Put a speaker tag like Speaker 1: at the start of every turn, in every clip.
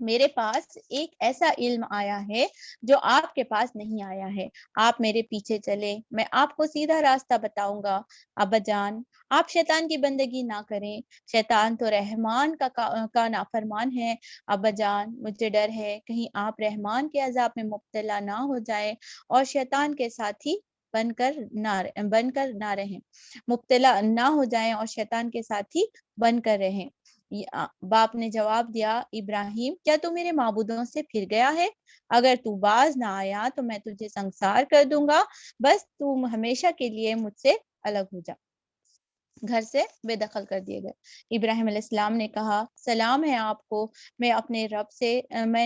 Speaker 1: میرے پاس ایک ایسا علم آیا ہے جو آپ کے پاس نہیں آیا ہے، آپ میرے پیچھے چلیں، میں آپ کو سیدھا راستہ بتاؤں گا۔ ابا جان، آپ شیطان کی بندگی نہ کریں، شیطان تو رحمان کا نافرمان ہے۔ ابا جان، مجھے ڈر ہے کہیں آپ رحمان کے عذاب میں مبتلا نہ ہو جائیں اور شیطان کے ساتھی بن کر نہ رہیں، مبتلا نہ ہو جائیں اور شیطان کے ساتھی بن کر رہیں۔ باپ نے جواب دیا، ابراہیم، کیا تو میرے معبودوں سے پھر گیا ہے؟ اگر تو باز نہ آیا تو میں تجھے سنسار کر دوں گا، بس تو ہمیشہ کے لیے مجھ سے الگ ہو جا۔ گھر سے بے دخل کر دیے گئے۔ ابراہیم علیہ السلام نے کہا، سلام ہے آپ کو، میں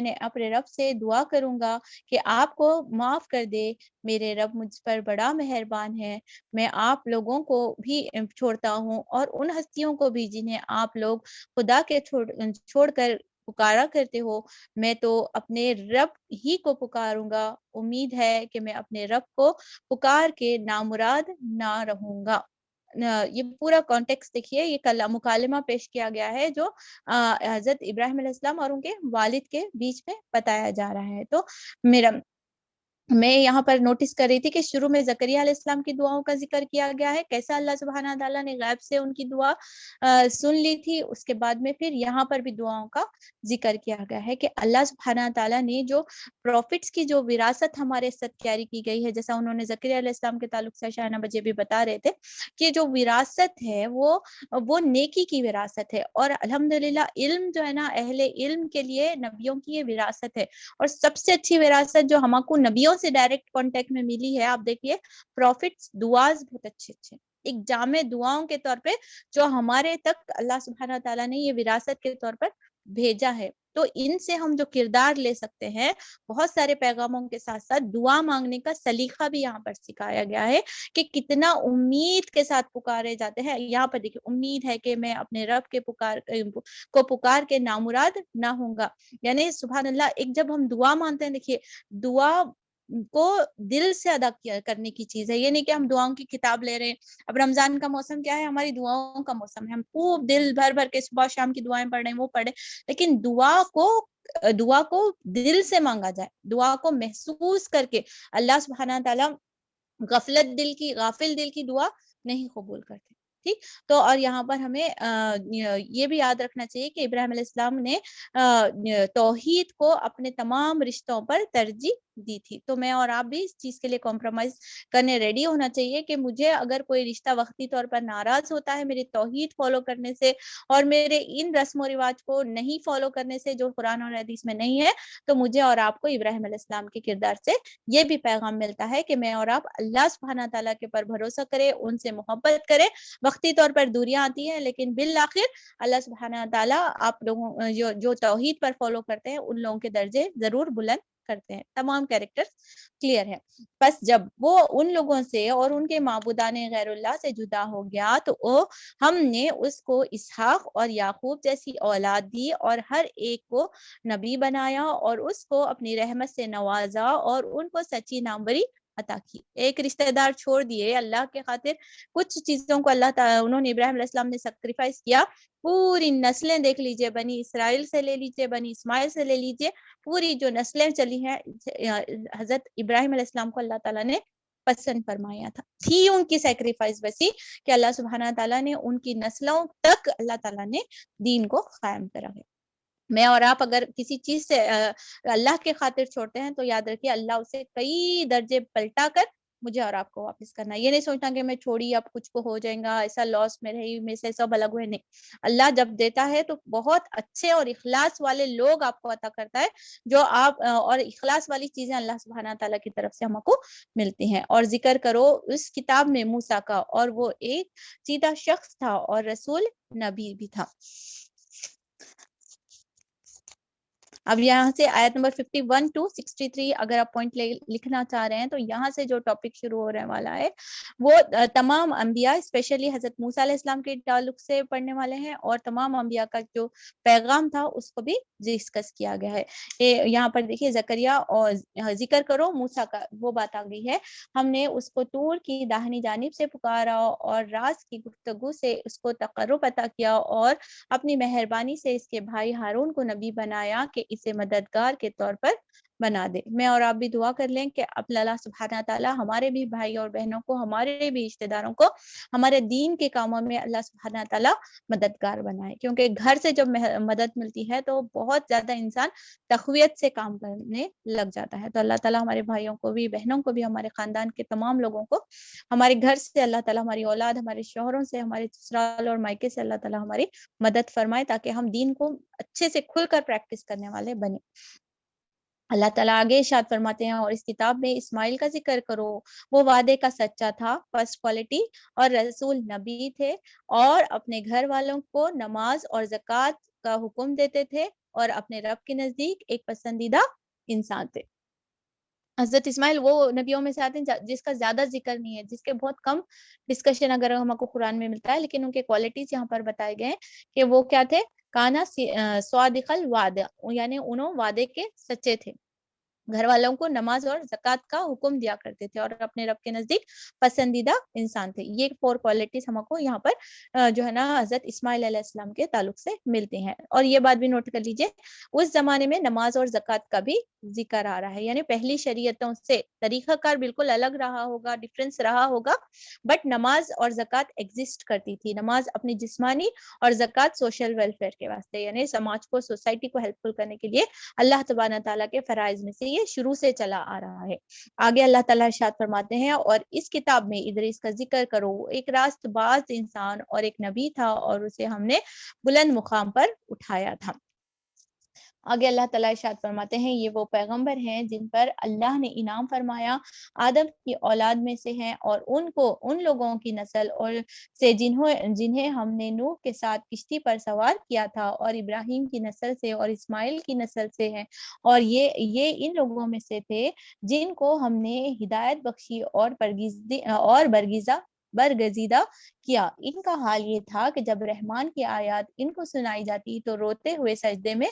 Speaker 1: نے اپنے رب سے دعا کروں گا کہ آپ کو معاف کر دے، میرے رب مجھ پر بڑا مہربان ہے۔ میں آپ لوگوں کو بھی چھوڑتا ہوں اور ان ہستیوں کو بھی جنہیں آپ لوگ خدا کے چھوڑ کر پکارا کرتے ہو، میں تو اپنے رب ہی کو پکاروں گا، امید ہے کہ میں اپنے رب کو پکار کے نامراد نہ رہوں گا۔ یہ پورا کانٹیکس دیکھیے، یہ مکالمہ پیش کیا گیا ہے جو حضرت ابراہیم علیہ السلام اور ان کے والد کے بیچ میں بتایا جا رہا ہے۔ تو میں یہاں پر نوٹس کر رہی تھی کہ شروع میں زکریا علیہ السلام کی دعاؤں کا ذکر کیا گیا ہے، کیسا اللہ سبحانہ تعالیٰ نے غیب سے ان کی دعا سن لی تھی۔ اس کے بعد میں پھر یہاں پر بھی دعاؤں کا ذکر کیا گیا ہے کہ اللہ سبحانہ تعالیٰ نے جو پروفٹس کی جو وراثت ہمارے ساتھ کیری کی گئی ہے، جیسا انہوں نے زکریا علیہ السلام کے تعلق سے شاہنہ بجے بھی بتا رہے تھے کہ جو وراثت ہے وہ نیکی کی وراثت ہے، اور الحمدللہ علم جو ہے نا، اہل علم کے لیے نبیوں کی یہ وراثت ہے، اور سب سے اچھی وراثت جو ہم کو نبیوں سے ڈائریکٹ کانٹیکٹ میں ملی ہے، آپ دیکھیے پروفٹس دعاز بہت اچھے ایک جامع دعاؤں کے طور پہ جو ہمارے تک اللہ سبحانہ تعالیٰ نے یہ وراثت کے طور پر بھیجا ہے۔ تو ان سے ہم جو کردار لے سکتے ہیں، بہت سارے پیغاموں کے ساتھ ساتھ دعا مانگنے کا سلیقہ بھی یہاں پر سکھایا گیا ہے کہ کتنا امید کے ساتھ پکارے جاتے ہیں۔ یہاں پر دیکھیے، امید ہے کہ میں اپنے رب کے پکار کے نامراد نہ ہوں گا، یعنی سبحان اللہ، ایک جب ہم دعا مانتے ہیں، دیکھیے دعا کو دل سے ادا کرنے کی چیز ہے، یہ نہیں کہ ہم دعاؤں کی کتاب لے رہے ہیں۔ اب رمضان کا موسم کیا ہے؟ ہماری دعاؤں کا موسم ہے، ہم خوب دل بھر کے صبح شام کی دعائیں پڑھ رہے ہیں، وہ پڑھیں، لیکن دعا کو دل سے مانگا جائے، دعا کو محسوس کر کے۔ اللہ سبحانہ تعالیٰ غافل دل کی دعا نہیں قبول کرتے، ٹھیک۔ تو اور یہاں پر ہمیں یہ بھی یاد رکھنا چاہیے کہ ابراہیم علیہ السلام نے توحید کو اپنے تمام رشتوں پر ترجیح دی تھی۔ تو میں اور آپ بھی اس چیز کے لیے کمپرومائز کرنے ریڈی ہونا چاہیے کہ مجھے اگر کوئی رشتہ وقتی طور پر ناراض ہوتا ہے میرے توحید فالو کرنے سے اور میرے ان رسم و رواج کو نہیں فالو کرنے سے جو قرآن اور حدیث میں نہیں ہے، تو مجھے اور آپ کو ابراہیم علیہ السلام کے کردار سے یہ بھی پیغام ملتا ہے کہ میں اور آپ اللہ سبحانہ تعالیٰ کے پر بھروسہ کریں، ان سے محبت کریں۔ وقتی طور پر دوریاں آتی ہیں، لیکن بالآخر اللہ سبحانہ تعالیٰ آپ لوگوں جو توحید پر فالو کرتے ہیں ان لوگوں کے درجے ضرور بلند کرتے ہیں۔ تمام کیریکٹر کلیئر ہے۔ بس جب وہ ان لوگوں سے اور ان کے معبودان غیر اللہ سے جدا ہو گیا تو ہم نے اس کو اسحاق اور یعقوب جیسی اولاد دی اور ہر ایک کو نبی بنایا اور اس کو اپنی رحمت سے نوازا اور ان کو سچی ناموری عطا کی۔ ایک رشتہ دار چھوڑ دیے اللہ کے خاطر، کچھ چیزوں کو اللہ تعالیٰ انہوں نے ابراہیم علیہ السلام نے سیکریفائس کیا۔ پوری نسلیں دیکھ لیجئے، بنی اسرائیل سے لے لیجئے، بنی اسماعیل سے لے لیجئے، پوری جو نسلیں چلی ہیں، حضرت ابراہیم علیہ السلام کو اللہ تعالیٰ نے پسند فرمایا تھی ان کی سیکریفائس ویسی کہ اللہ سبحانہ تعالیٰ نے ان کی نسلوں تک اللہ تعالیٰ نے دین کو قائم کرا ہے۔ میں اور آپ اگر کسی چیز سے اللہ کے خاطر چھوڑتے ہیں تو یاد رکھیے اللہ اسے کئی درجے پلٹا کر مجھے اور آپ کو واپس کرنا ہے۔ یہ نہیں سوچنا کہ میں چھوڑی اب کچھ کو ہو جائے گا، ایسا لاس میں رہی، میں سے سب الگ ہوئے، نہیں۔ اللہ جب دیتا ہے تو بہت اچھے اور اخلاص والے لوگ آپ کو عطا کرتا ہے، جو آپ اور اخلاص والی چیزیں اللہ سبحانہ تعالیٰ کی طرف سے ہم کو ملتی ہیں۔ اور ذکر کرو اس کتاب میں موسیٰ کا، اور وہ ایک سیدھا شخص تھا اور رسول نبی بھی تھا۔ اب یہاں سے آیت نمبر 51 to 63 اگر آپ پوائنٹ لکھنا چاہ رہے ہیں تو یہاں سے جو ٹاپک شروع ہونے والا ہے وہ تمام انبیاء اسپیشلی حضرت موسیٰ علیہ السلام کے تعلق سے پڑھنے والے ہیں، اور تمام انبیاء کا جو پیغام تھا اس کو بھی ڈسکس کیا گیا ہے۔ یہاں پر دیکھیے زکریا اور ذکر کرو موسیٰ کا، وہ بات آ گئی ہے، ہم نے اس کو طور کی داہنی جانب سے پکارا اور راز کی گفتگو سے اس کو تقرب عطا کیا اور اپنی مہربانی سے اس کے بھائی ہارون کو نبی بنایا کہ اسے مددگار کے طور پر بنا دے۔ میں اور آپ بھی دعا کر لیں کہ اب اللہ سبحانہ تعالیٰ ہمارے بھی بھائی اور بہنوں کو، ہمارے بھی رشتہ داروں کو ہمارے دین کے کاموں میں اللہ سبحانہ تعالیٰ مددگار بنائے، کیونکہ گھر سے جب مدد ملتی ہے تو بہت زیادہ انسان تقویت سے کام کرنے لگ جاتا ہے۔ تو اللہ تعالیٰ ہمارے بھائیوں کو بھی، بہنوں کو بھی، ہمارے خاندان کے تمام لوگوں کو ہمارے گھر سے اللہ تعالیٰ، ہماری اولاد، ہمارے شوہروں سے، ہمارے سسرال اور مائکے سے اللہ تعالیٰ ہماری مدد فرمائے، تاکہ ہم دین کو اچھے سے کھل کر پریکٹس کرنے والے بنے۔ اللہ تعالیٰ آگے ارشاد فرماتے ہیں، اور اس کتاب میں اسماعیل کا ذکر کرو، وہ وعدے کا سچا تھا، فرسٹ کوالٹی، اور رسول نبی تھے، اور اپنے گھر والوں کو نماز اور زکوٰۃ کا حکم دیتے تھے، اور اپنے رب کے نزدیک ایک پسندیدہ انسان تھے۔ حضرت اسماعیل وہ نبیوں میں سے آتے ہیں جس کا زیادہ ذکر نہیں ہے، جس کے بہت کم ڈسکشن اگر ہم کو قرآن میں ملتا ہے، لیکن ان کے کوالٹیز یہاں پر بتائے گئے کہ وہ کیا تھے، کانا صادق الوعدہ، یعنی انہوں وعدے کے سچے تھے، گھر والوں کو نماز اور زکوٰۃ کا حکم دیا کرتے تھے، اور اپنے رب کے نزدیک پسندیدہ انسان تھے۔ یہ 4 کوالٹیز ہم کو یہاں پر جو ہے نا حضرت اسماعیل علیہ السلام کے تعلق سے ملتے ہیں۔ اور یہ بات بھی نوٹ کر لیجئے، اس زمانے میں نماز اور زکوٰۃ کا بھی ذکر آ رہا ہے، یعنی پہلی شریعتوں سے طریقہ کار بالکل الگ رہا ہوگا، ڈفرینس رہا ہوگا، بٹ نماز اور زکوٰۃ ایگزسٹ کرتی تھی۔ نماز اپنی جسمانی اور زکوٰۃ سوشل ویلفیئر کے واسطے، یعنی سماج کو، سوسائٹی کو ہیلپ فل کرنے کے لیے اللہ تبارک تعالیٰ کے فرائض میں سے یہ شروع سے چلا آ رہا ہے۔ آگے اللہ تعالیٰ ارشاد فرماتے ہیں، اور اس کتاب میں ادریس کا ذکر کرو، ایک راست باز انسان اور ایک نبی تھا، اور اسے ہم نے بلند مقام پر اٹھایا تھا۔ آگے اللہ تعالیٰ ارشاد فرماتے ہیں، یہ وہ پیغمبر ہیں جن پر اللہ نے انعام فرمایا، آدم کی اولاد میں سے ہیں، اور ان لوگوں کی نسل اور سے جنہیں ہم نے نوح کے ساتھ کشتی پر سوار کیا تھا، اور ابراہیم کی نسل سے اور اسماعیل کی نسل سے ہیں، اور یہ ان لوگوں میں سے تھے جن کو ہم نے ہدایت بخشی اور برگزیدہ کیا۔ ان کا حال یہ تھا کہ جب رحمان کی آیات ان کو سنائی جاتی تو روتے ہوئے سجدے میں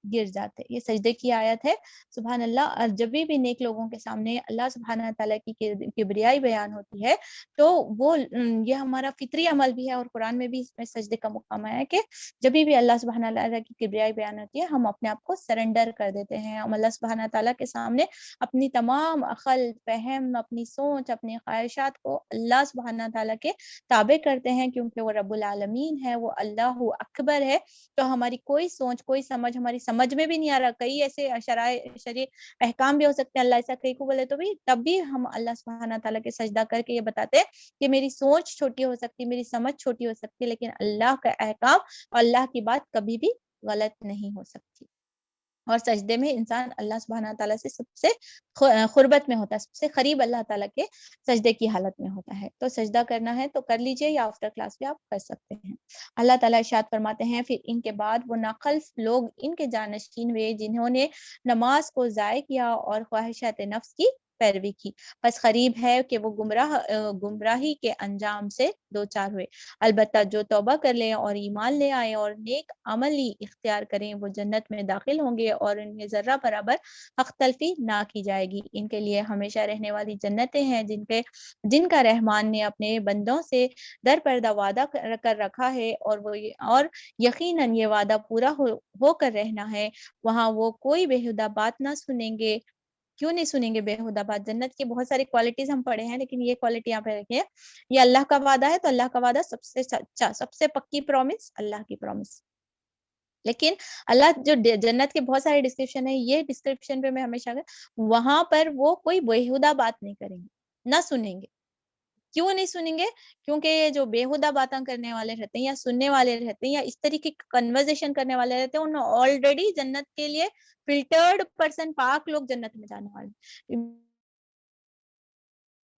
Speaker 1: گر جاتے۔ یہ سجدے کی آیت ہے، سبحان اللہ۔ اور جب بھی نیک لوگوں کے سامنے اللہ سبحانہ تعالیٰ کی کبریائی بیان ہوتی ہے تو وہ یہ ہمارا فطری عمل بھی ہے، اور قرآن میں بھی اس میں سجدے کا مقام ہے کہ جب بھی اللہ سبحانہ تعالیٰ کی کبریائی بیان ہوتی ہے ہم اپنے آپ کو سرنڈر کر دیتے ہیں، ہم اللہ سبحانہ تعالیٰ کے سامنے اپنی تمام عقل، فہم، اپنی سوچ، اپنی خواہشات کو اللہ سبحانہ تعالیٰ کے تابع کرتے ہیں، کیونکہ وہ رب العالمین ہے، وہ اللہ اکبر ہے۔ تو ہماری کوئی سوچ، کوئی سمجھ ہماری سمجھ میں بھی نہیں آ رہا، کئی ایسے شرعی احکام بھی ہو سکتے ہیں، اللہ ایسا کئی کو بولے تو بھی تب بھی ہم اللہ سبحانہ تعالیٰ کے سجدہ کر کے یہ بتاتے ہیں کہ میری سوچ چھوٹی ہو سکتی، میری سمجھ چھوٹی ہو سکتی، لیکن اللہ کا احکام اور اللہ کی بات کبھی بھی غلط نہیں ہو سکتی۔ اور سجدے میں انسان اللہ سبحانہ تعالیٰ سے سب سے قربت میں ہوتا ہے، سب سے قریب اللہ تعالیٰ کے سجدے کی حالت میں ہوتا ہے۔ تو سجدہ کرنا ہے تو کر لیجئے، یا آفٹر کلاس بھی آپ کر سکتے ہیں۔ اللہ تعالیٰ ارشاد فرماتے ہیں، پھر ان کے بعد وہ ناخلف لوگ ان کے جانشین ہوئے جنہوں نے نماز کو ضائع کیا اور خواہشات نفس کی پیروی کی، بس قریب ہے کہ وہ گمراہی کے انجام سے دوچار ہوئے۔ البتہ جو توبہ کر لیں اور ایمان لے آئے اور نیک عملی اختیار کریں وہ جنت میں داخل ہوں گے، اور ان میں ذرہ برابر حق تلفی نہ کی جائے گی۔ ان کے لیے ہمیشہ رہنے والی جنتیں ہیں جن کا رحمان نے اپنے بندوں سے در پردہ وعدہ کر رکھا ہے، اور یقیناً یہ وعدہ پورا ہو کر رہنا ہے۔ وہاں وہ کوئی بےہودہ بات نہ سنیں گے۔ کیوں نہیں سنیں گے بےہودہ بات؟ جنت کی بہت ساری کوالٹیز ہم پڑھے ہیں، لیکن یہ کوالٹی یہاں پہ رکھیے، یہ اللہ کا وعدہ ہے، تو اللہ کا وعدہ سب سے سچا، سب سے پکی پرومس اللہ کی پرومس۔ لیکن اللہ جو جنت کے بہت سارے ڈسکرپشن ہے، یہ ڈسکرپشن پہ میں ہمیشہ وہاں پر وہ کوئی بےہودہ بات نہیں کریں گے، نہ سنیں گے۔ کیوں نہیں سنیں گے؟ کیونکہ یہ جو بےہودہ باتیں کرنے والے رہتے ہیں یا سننے والے رہتے ہیں یا اس طریقے کی کنورزیشن کرنے والے رہتے ہیں، انہوں آلریڈی جنت کے لیے فلٹرڈ پرسن، پاک لوگ جنت میں جانے والے۔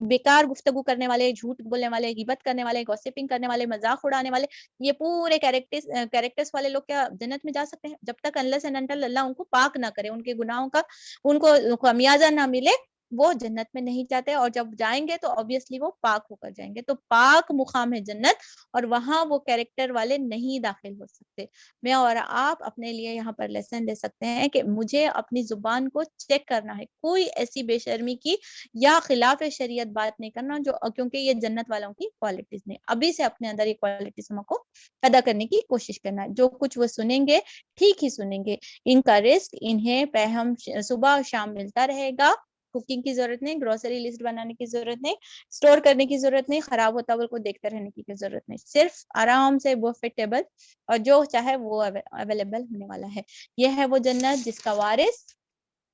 Speaker 1: بیکار گفتگو کرنے والے، جھوٹ بولنے والے، غیبت کرنے والے، گوسپنگ کرنے والے، مذاق اڑانے والے، یہ پورے کیریکٹرز والے لوگ کیا جنت میں جا سکتے ہیں؟ جب تک انلیس اینڈ انٹل اللہ ان کو پاک نہ کرے، ان کے گناہوں کا ان کو خمیازہ نہ ملے، وہ جنت میں نہیں جاتے، اور جب جائیں گے تو obviously وہ پاک ہو کر جائیں گے. تو پاک مقام ہے جنت، اور وہاں وہ کیریکٹر والے نہیں داخل ہو سکتے. میں اور آپ اپنے لیے یہاں پر لیسن لے سکتے ہیں کہ مجھے اپنی زبان کو چیک کرنا ہے، کوئی ایسی بے شرمی کی یا خلاف شریعت بات نہیں کرنا، جو کیونکہ یہ جنت والوں کی کوالٹیز نہیں. ابھی سے اپنے اندر یہ کوالٹیز ہم کو ادا کرنے کی کوشش کرنا ہے. جو کچھ وہ سنیں گے ٹھیک ہی سنیں گے. ان کا رزق انہیں پہم صبح اور شام ملتا رہے گا. کوکنگ کی ضرورت نہیں، گروسری لسٹ بنانے کی ضرورت نہیں، اسٹور کرنے کی ضرورت نہیں، خراب ہوتا ہوا کو دیکھتے رہنے کی ضرورت نہیں. صرف آرام سے بفے ٹیبل اور جو چاہے وہ اویلیبل ہونے والا ہے. یہ ہے وہ جنت جس کا وارث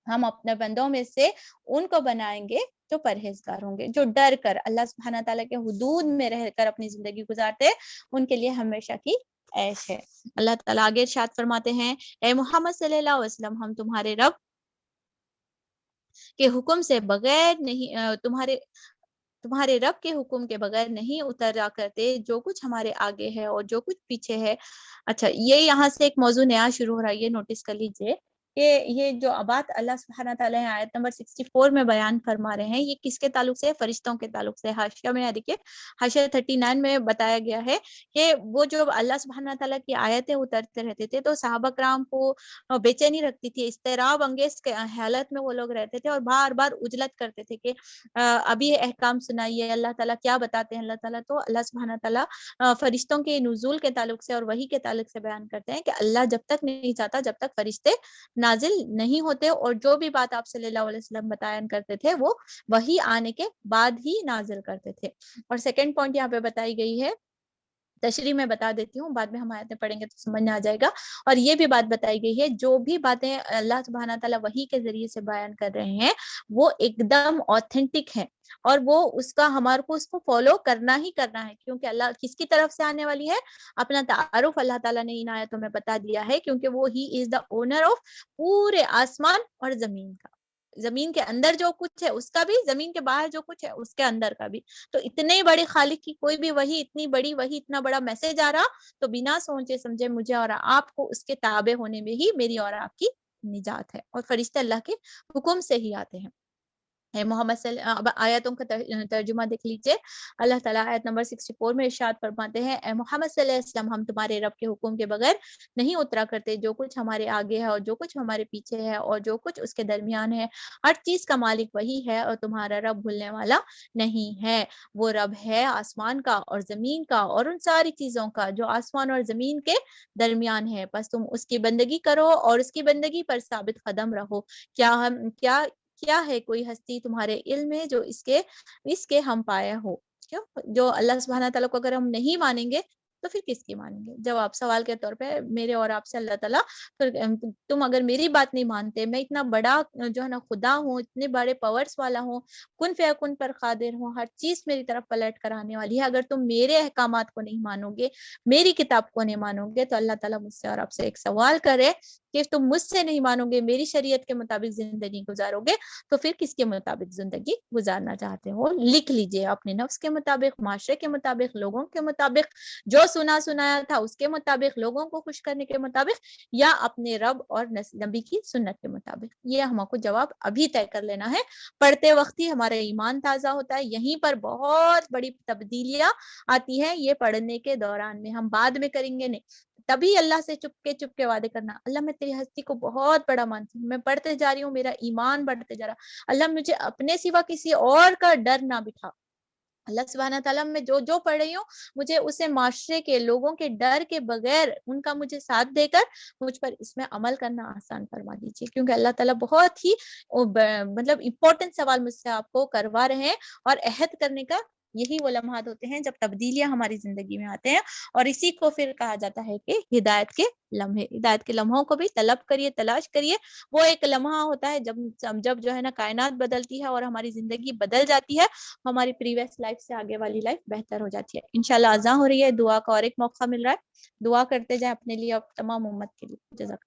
Speaker 1: ہم اپنے بندوں میں سے ان کو بنائیں گے جو پرہیزگار ہوں گے، جو ڈر کر اللہ سبحانہ تعالیٰ کے حدود میں رہ کر اپنی زندگی گزارتے، ان کے لیے ہمیشہ کی عیش ہے. اللہ تعالیٰ آگے ارشاد فرماتے ہیں، اے محمد صلی اللہ علیہ وسلم، ہم تمہارے رب کے حکم سے بغیر نہیں تمہارے رب کے حکم کے بغیر نہیں اترا کرتے جو کچھ ہمارے آگے ہے اور جو کچھ پیچھے ہے. اچھا، یہ یہاں سے ایک موضوع نیا شروع ہو رہا ہے، یہ نوٹس کر لیجئے کہ یہ جو بات اللہ سبحانہ تعالیٰ آیت نمبر 64 میں بیان فرما رہے ہیں، یہ کس کے تعلق سے؟ فرشتوں کے تعلق سے. حاشیہ میں دیکھیے، حاشیہ 39 میں بتایا گیا ہے کہ وہ جو اللہ سبحانہ تعالیٰ کی آیتیں اترتے رہتے تھے تو صحابہ کرام کو بے چینی رکھتی تھی، اضطراب انگیز حالت میں وہ لوگ رہتے تھے اور بار بار اجلت کرتے تھے کہ ابھی احکام سنائیے، اللہ تعالیٰ کیا بتاتے ہیں اللہ تعالیٰ. تو اللہ سبحانہ تعالیٰ فرشتوں کے نزول کے تعلق سے اور وحی کے تعلق سے بیان کرتے ہیں کہ اللہ جب تک نہیں چاہتا جب تک فرشتے نازل نہیں ہوتے، اور جو بھی بات آپ صلی اللہ علیہ وسلم بیان کرتے تھے وہ وحی آنے کے بعد ہی نازل کرتے تھے. اور سیکنڈ پوائنٹ یہاں پہ بتائی گئی ہے، تشریح میں بتا دیتی ہوں، بعد میں ہم آیتیں پڑھیں گے تو سمجھ میں آ جائے گا. اور یہ بھی بات بتائی گئی ہے، جو بھی باتیں اللہ سبحانہ تعالیٰ وحی کے ذریعے سے بیان کر رہے ہیں وہ ایک دم آتھینٹک ہے، اور وہ اس کا ہمارے کو اس کو فالو کرنا ہی کرنا ہے. کیونکہ اللہ کس کی طرف سے آنے والی ہے؟ اپنا تعارف اللہ تعالیٰ نے ان آیتوں میں بتا دیا ہے، کیونکہ وہ ہی از دا اونر آف پورے آسمان اور زمین کا. زمین کے اندر جو کچھ ہے اس کا بھی، زمین کے باہر جو کچھ ہے اس کے اندر کا بھی. تو اتنے بڑے خالق کی کوئی بھی وحی، اتنی بڑی وحی، اتنا بڑا میسج آ رہا تو بنا سوچے سمجھے مجھے اور آپ کو اس کے تابع ہونے میں ہی میری اور آپ کی نجات ہے. اور فرشتے اللہ کے حکم سے ہی آتے ہیں. محمد صلی اب آیاتوں کا ترجمہ دیکھ لیجئے. اللہ تعالیٰ آیت نمبر 64 میں ارشاد فرماتے ہیں، اے محمد صلی اللہ علیہ وسلم، ہم تمہارے رب کے حکم کے بغیر نہیں اترا کرتے جو کچھ ہمارے آگے ہے اور جو کچھ ہمارے پیچھے ہے اور جو کچھ اس کے درمیان ہے. ہر چیز کا مالک وہی ہے اور تمہارا رب بھولنے والا نہیں ہے. وہ رب ہے آسمان کا اور زمین کا اور ان ساری چیزوں کا جو آسمان اور زمین کے درمیان ہے. بس تم اس کی بندگی کرو اور اس کی بندگی پر ثابت قدم رہو. کیا ہے کوئی ہستی تمہارے علم میں جو اس کے ہم پایا ہو؟ کیوں؟ جو اللہ سبحانہ تعالیٰ کو اگر ہم نہیں مانیں گے تو پھر کس کی مانیں گے؟ جواب سوال کے طور پہ میرے اور آپ سے اللہ تعالیٰ، تم اگر میری بات نہیں مانتے، میں اتنا بڑا جو ہے نا خدا ہوں، اتنے بڑے پاورز والا ہوں، کن فیکن پر قادر ہوں، ہر چیز میری طرف پلٹ کر آنے والی ہے، اگر تم میرے احکامات کو نہیں مانو گے، میری کتاب کو نہیں مانو گے، تو اللہ تعالیٰ مجھ سے اور آپ سے ایک سوال کرے کہ تم مجھ سے نہیں مانو گے، میری شریعت کے مطابق زندگی گزارو گے، تو پھر کس کے مطابق زندگی گزارنا چاہتے ہو؟ لکھ لیجئے، اپنے نفس کے مطابق، معاشرے کے مطابق، لوگوں کے مطابق، جو سنایا تھا اس کے مطابق، لوگوں کو خوش کرنے کے مطابق، یا اپنے رب اور نبی کی سنت کے مطابق. یہ ہم کو جواب ابھی طے کر لینا ہے. پڑھتے وقت ہی ہمارا ایمان تازہ ہوتا ہے. یہیں پر بہت بڑی تبدیلیاں آتی ہیں، یہ پڑھنے کے دوران میں. ہم بعد میں کریں گے نہیں. تبھی اللہ سے چپ کے وعدے کرنا، اللہ میں تیری ہستی کو بہت بڑا مانتی ہوں، میں پڑھتے جا رہی ہوں، میرا ایمان بڑھتے جا رہا، اللہ مجھے اپنے سوا کسی اور کا ڈر نہ بٹھا. اللہ سبحانہ تعالیٰ میں جو پڑھ رہی ہوں مجھے اسے معاشرے کے لوگوں کے ڈر کے بغیر ان کا مجھے ساتھ دے کر مجھ پر اس میں عمل کرنا آسان فرما دیجیے. کیونکہ اللہ تعالیٰ بہت ہی مطلب امپورٹنٹ سوال مجھ سے آپ کو کروا رہے ہیں، اور عہد کرنے کا یہی وہ لمحات ہوتے ہیں جب تبدیلیاں ہماری زندگی میں آتے ہیں. اور اسی کو پھر کہا جاتا ہے کہ ہدایت کے لمحے. ہدایت کے لمحوں کو بھی طلب کریے، تلاش کریے. وہ ایک لمحہ ہوتا ہے جب جو ہے نا کائنات بدلتی ہے اور ہماری زندگی بدل جاتی ہے، ہماری پریویس لائف سے آگے والی لائف بہتر ہو جاتی ہے. انشاءاللہ اذان ہو رہی ہے، دعا کا اور ایک موقع مل رہا ہے. دعا کرتے جائیں اپنے لیے اور تمام امت کے لیے. جزاک